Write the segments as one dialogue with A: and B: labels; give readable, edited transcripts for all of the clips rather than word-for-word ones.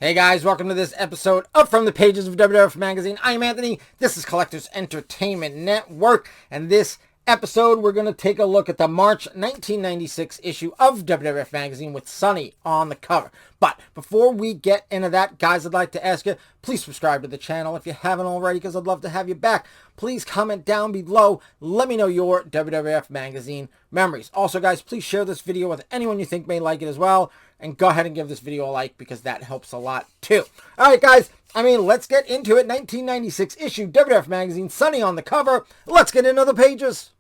A: Hey guys, welcome to this episode of From the Pages of WWF Magazine. I'm Anthony, this is Collectors Entertainment Network, and this episode we're going to take a look at the March 1996 issue of WWF Magazine with Sunny on the cover. But before we get into that, guys, I'd like to ask you, please subscribe to the channel if you haven't already, because I'd love to have you back. Please comment down below, let me know your WWF Magazine memories. Also, guys, please share this video with anyone you think may like it as well. And go ahead and give this video a like because that helps a lot too. Alright guys, let's get into it. 1996 issue, WWF Magazine, Sunny on the cover. Let's get into the pages.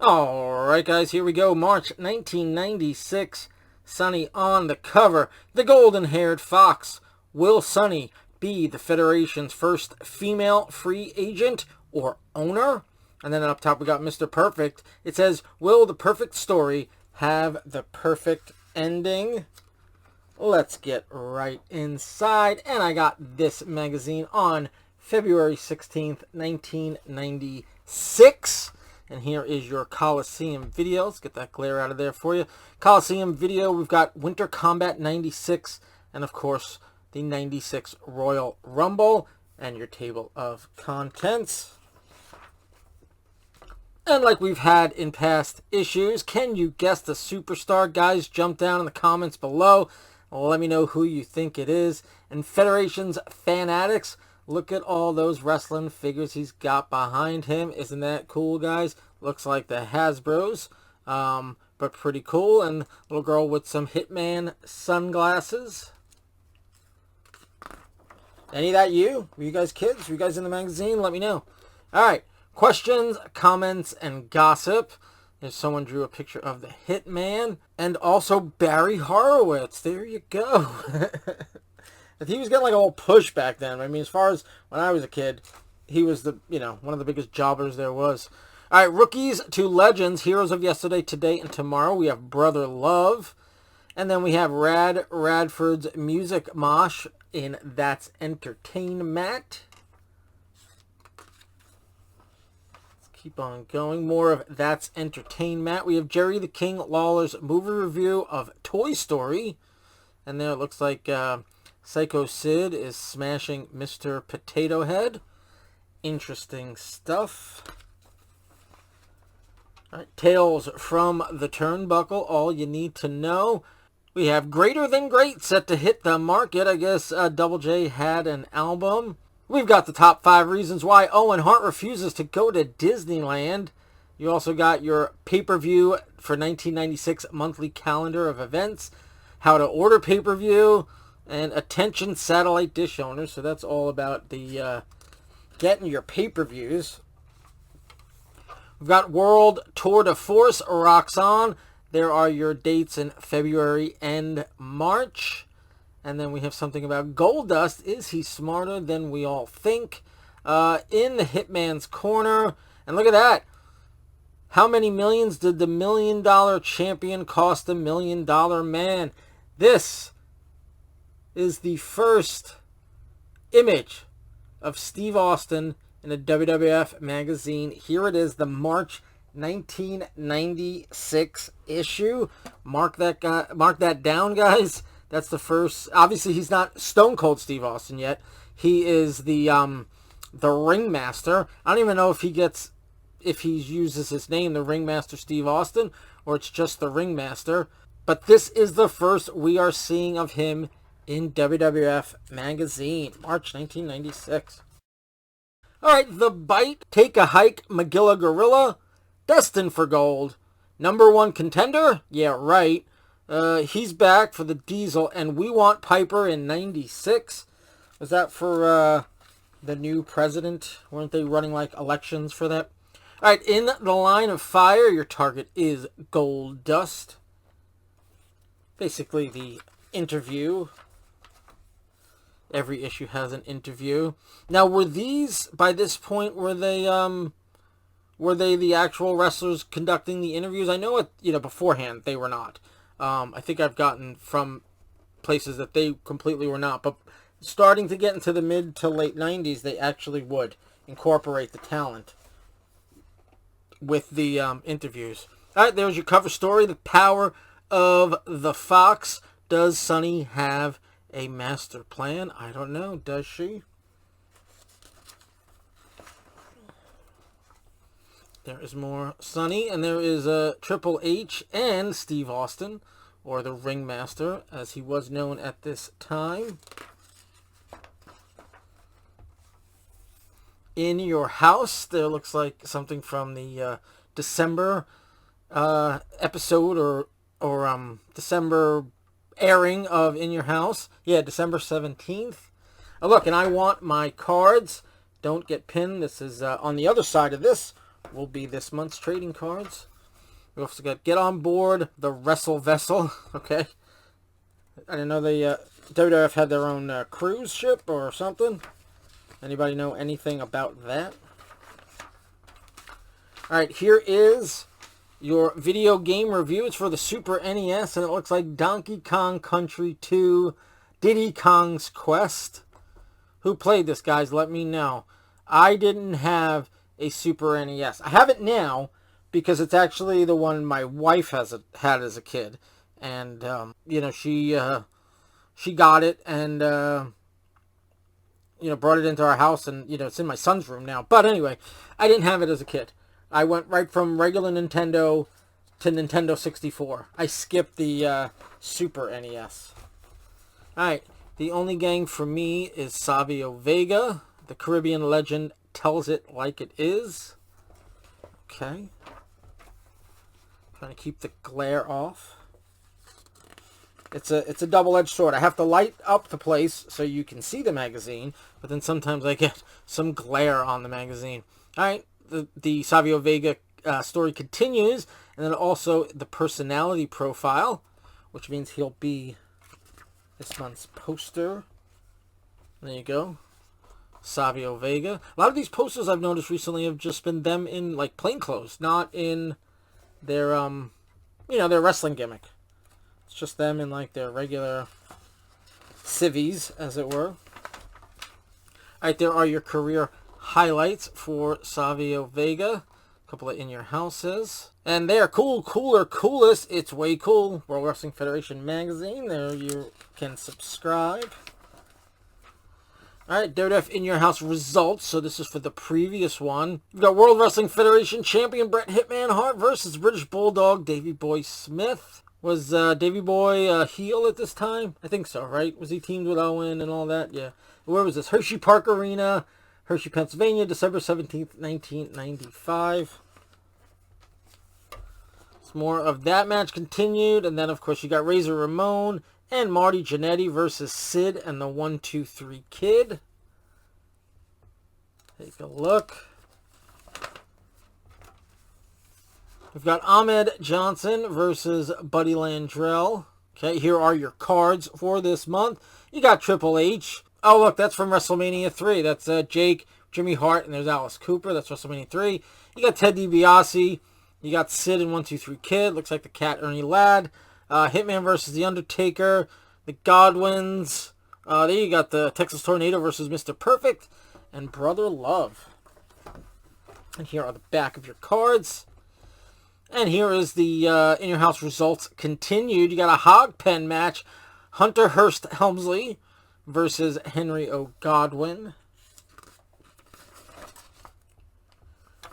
A: Alright guys, here we go. March 1996, Sunny on the cover. The golden-haired fox. Will Sunny be the Federation's first female free agent or owner? And then up top we got Mr. Perfect. It says, will the perfect story have the perfect ending? Let's get right inside. And I got this magazine on February 16th, 1996. And here is your Coliseum video. Let's get that glare out of there for you. Coliseum video, we've got Winter Combat 96. And of course, the 96 Royal Rumble. And your table of contents. And like we've had in past issues, can you guess the superstar? Guys, jump down in the comments below. Let me know who you think it is. And Federation's Fan Addicts, look at all those wrestling figures he's got behind him. Isn't that cool, guys? Looks like the Hasbros, but pretty cool. And little girl with some Hitman sunglasses. Any of that you? Were you guys kids? Were you guys in the magazine? Let me know. All right. Questions, comments, and gossip. There's someone drew a picture of the Hitman. And also Barry Horowitz. There you go. He was getting like a whole push back then. I mean, as far as when I was a kid, he was the, one of the biggest jobbers there was. All right, rookies to legends. Heroes of yesterday, today, and tomorrow. We have Brother Love. And then we have Radford's Music Mosh in That's Entertainment. Keep on going. More of That's Entertainment. We have Jerry the King Lawler's movie review of Toy Story. And there it looks like Psycho Sid is smashing Mr. Potato Head. Interesting stuff. All right, Tales from the Turnbuckle. All you need to know. We have Greater Than Great set to hit the market. I guess Double J had an album. We've got the top 5 reasons why Owen Hart refuses to go to Disneyland. You also got your pay-per-view for 1996 monthly calendar of events, how to order pay-per-view, and attention satellite dish owners. So that's all about the getting your pay-per-views. We've got World Tour de Force rocks on. There are your dates in February and March. And then we have something about Goldust. Is he smarter than we all think? In the Hitman's Corner. And look at that. How many millions did the $1 million champion cost the $1 million man? This is the first image of Steve Austin in a WWF magazine. Here it is, the March 1996 issue. Mark that down, guys. That's the first. Obviously, he's not Stone Cold Steve Austin yet. He is the Ringmaster. I don't even know if he uses his name, the Ringmaster Steve Austin, or it's just the Ringmaster. But this is the first we are seeing of him in WWF Magazine, March 1996. All right, The Bite, Take a Hike, Magilla Gorilla, Destined for Gold, #1 contender. Yeah, right. He's back for the Diesel, and We Want Piper in 96. Was that for the new president? Weren't they running like elections for that? All right, In the Line of Fire, your target is Goldust. Basically the interview. Every issue has an interview. Now, were these, by this point, were they the actual wrestlers conducting the interviews? I know beforehand they were not. I think I've gotten from places that they completely were not. But starting to get into the mid to late 90s, they actually would incorporate the talent with the interviews. All right, there's your cover story. The Power of the Fox. Does Sunny have a master plan? I don't know. Does she? There is more Sonny, and there is Triple H and Steve Austin, or the Ringmaster, as he was known at this time. In Your House, there looks like something from the December episode or December airing of In Your House. Yeah, December 17th. Oh, look, and I want my cards. Don't get pinned. This is on the other side of this. Will be this month's trading cards. We also got Get On Board, the Wrestle Vessel. Okay. I didn't know the WWF had their own cruise ship or something. Anybody know anything about that? Alright, here is your video game review. It's for the Super NES, and it looks like Donkey Kong Country 2, Diddy Kong's Quest. Who played this, guys? Let me know. I didn't have a Super NES. I have it now because it's actually the one my wife had as a kid, and you know, she got it and you know, brought it into our house, and you know, it's in my son's room now. But anyway, I didn't have it as a kid. I went right from regular Nintendo to Nintendo 64. I skipped the Super NES. All right, the only gang for me is Savio Vega, the Caribbean legend. Tells it like it is. Okay. Trying to keep the glare off. It's a double-edged sword. I have to light up the place so you can see the magazine, but then sometimes I get some glare on the magazine. All right, the Savio Vega story continues, and then also the personality profile, which means he'll be this month's poster. There you go. Savio Vega. A lot of these posters I've noticed recently have just been them in like plain clothes, not in their you know, their wrestling gimmick. It's just them in like their regular civvies, as it were. Alright, there are your career highlights for Savio Vega. A couple of In Your Houses. And they are cool, cooler, coolest. It's way cool. World Wrestling Federation magazine. There you can subscribe. Alright, WWF In Your House results. So this is for the previous one. We've got World Wrestling Federation champion Bret Hitman Hart versus British Bulldog Davey Boy Smith. Was Davey Boy heel at this time? I think so, right? Was he teamed with Owen and all that? Yeah. Where was this? Hershey Park Arena, Hershey, Pennsylvania, December 17th, 1995. Some more of that match continued. And then, of course, you got Razor Ramon and Marty Jannetty versus Sid and the 1-2-3 Kid. Take a look. We've got Ahmed Johnson versus Buddy Landrell. Okay, here are your cards for this month. You got Triple H. Oh, look, that's from Wrestlemania 3. That's Jake, Jimmy Hart, and there's Alice Cooper. That's Wrestlemania 3. You got Ted DiBiase. You got Sid and 1-2-3 Kid. Looks like the Cat Ernie Ladd. Hitman versus The Undertaker, the Godwins. There you got the Texas Tornado versus Mr. Perfect, and Brother Love. And here are the back of your cards. And here is the In Your House results continued. You got a hog pen match. Hunter Hearst Helmsley versus Henry O. Godwin.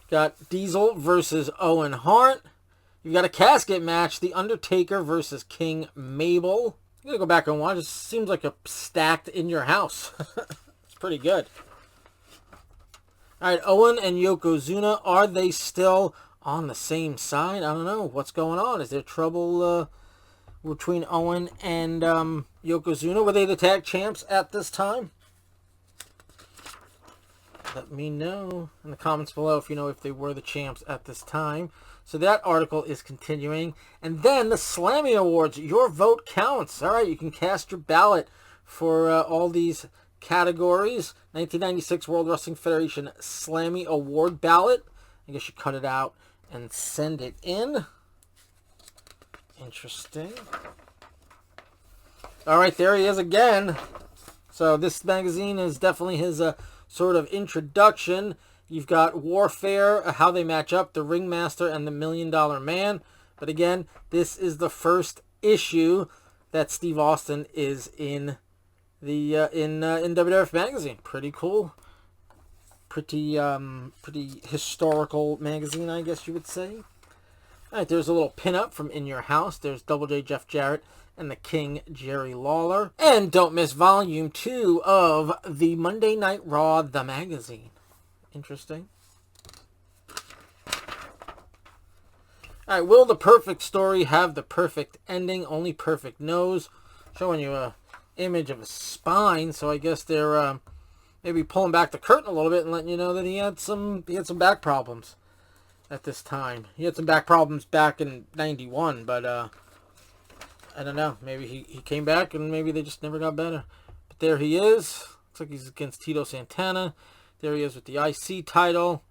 A: Got Diesel versus Owen Hart. You've got a casket match, The Undertaker versus King Mabel. I'm going to go back and watch. It seems like a stacked In Your House. It's pretty good. Alright, Owen and Yokozuna, are they still on the same side? I don't know. What's going on? Is there trouble between Owen and Yokozuna? Were they the tag champs at this time? Let me know in the comments below if you know if they were the champs at this time. So that article is continuing. And then the Slammy Awards. Your vote counts. All right, you can cast your ballot for all these categories. 1996 World Wrestling Federation Slammy Award ballot. I guess you cut it out and send it in. Interesting. All right, there he is again. So this magazine is definitely his sort of introduction. You've got Warfare, how they match up, the Ringmaster and the $1 Million Man. But again, this is the first issue that Steve Austin is in in WWF Magazine. Pretty cool. Pretty historical magazine, I guess you would say. All right, there's a little pinup from In Your House. There's Double J Jeff Jarrett and the King Jerry Lawler. And don't miss Volume 2 of the Monday Night Raw, the magazine. Interesting. All right, will the perfect story have the perfect ending? Only perfect knows. Showing you a image of a spine, so I guess they're maybe pulling back the curtain a little bit and letting you know that he had some back problems at this time. He had some back problems back in '91, but I don't know. Maybe he came back and maybe they just never got better. But there he is. Looks like he's against Tito Santana. There he is with the IC title.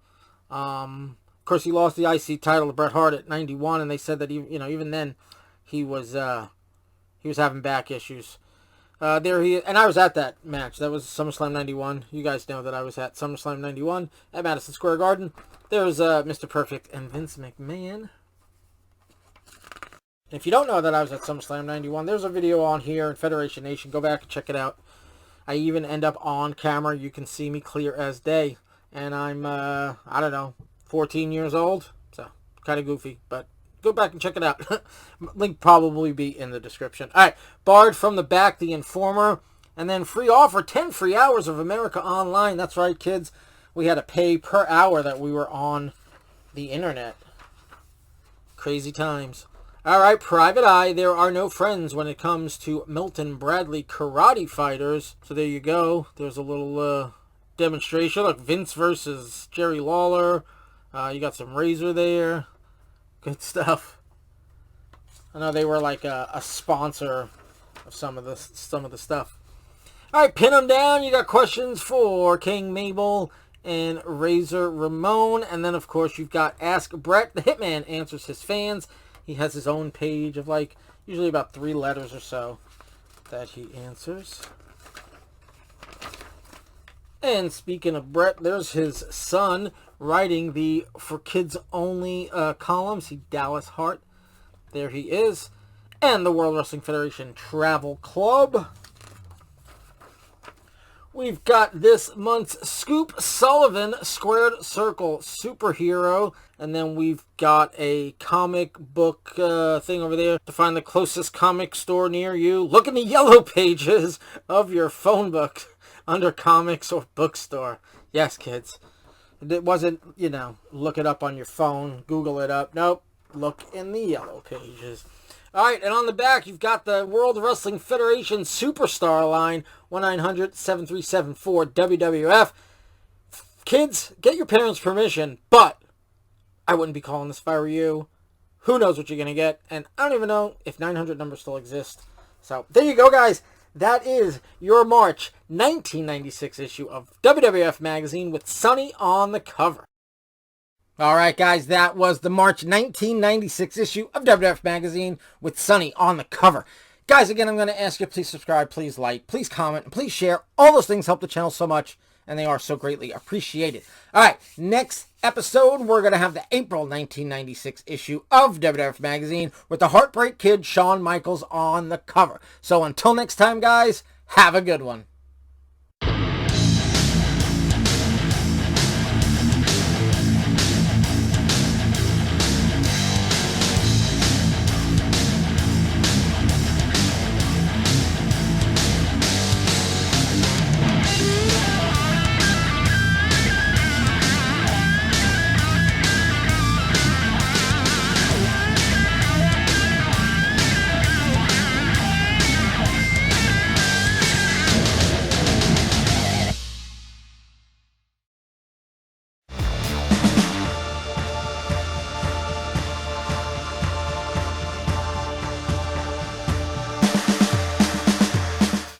A: Of course, he lost the IC title to Bret Hart at '91, and they said that even then he was having back issues. There he is, and I was at that match. That was SummerSlam '91. You guys know that I was at SummerSlam '91 at Madison Square Garden. There's Mr. Perfect and Vince McMahon. And if you don't know that I was at SummerSlam '91, there's a video on here in Federation Nation. Go back and check it out. I even end up on camera. You can see me clear as day. And I'm, I don't know, 14 years old. So, kind of goofy, but go back and check it out. Link probably be in the description. All right, barred from the back, the Informer. And then free offer, 10 free hours of America Online. That's right, kids. We had to pay per hour that we were on the internet. Crazy times. All right, Private Eye. There are no friends when it comes to Milton Bradley karate fighters. So there you go. There's a little demonstration. Look, Vince versus Jerry Lawler. You got some Razor there. Good stuff. I know they were like a sponsor of some of the stuff. All right, pin them down. You got questions for King Mabel and Razor Ramon. And then, of course, you've got Ask Bret. The Hitman answers his fans. He has his own page of like usually about 3 letters or so that he answers. And speaking of Bret, there's his son writing the For Kids Only columns. He Dallas Hart. There he is. And the World Wrestling Federation Travel Club. We've got this month's Scoop Sullivan Squared Circle Superhero. And then we've got a comic book thing over there. To find the closest comic store near you, look in the yellow pages of your phone book under comics or bookstore. Yes, kids. It wasn't, look it up on your phone, Google it up. Nope. Look in the yellow pages. All right, and on the back, you've got the World Wrestling Federation Superstar line, 1-900-7374-WWF. Kids, get your parents' permission, but I wouldn't be calling this if I were you. Who knows what you're going to get, and I don't even know if 900 numbers still exist. So, there you go, guys. That is your March 1996 issue of WWF Magazine with Sonny on the cover. All right, guys, that was the March 1996 issue of WWF Magazine with Sonny on the cover. Guys, again, I'm going to ask you, please subscribe, please like, please comment, and please share. All those things help the channel so much, and they are so greatly appreciated. All right, next episode, we're going to have the April 1996 issue of WWF Magazine with the Heartbreak Kid, Shawn Michaels, on the cover. So until next time, guys, have a good one.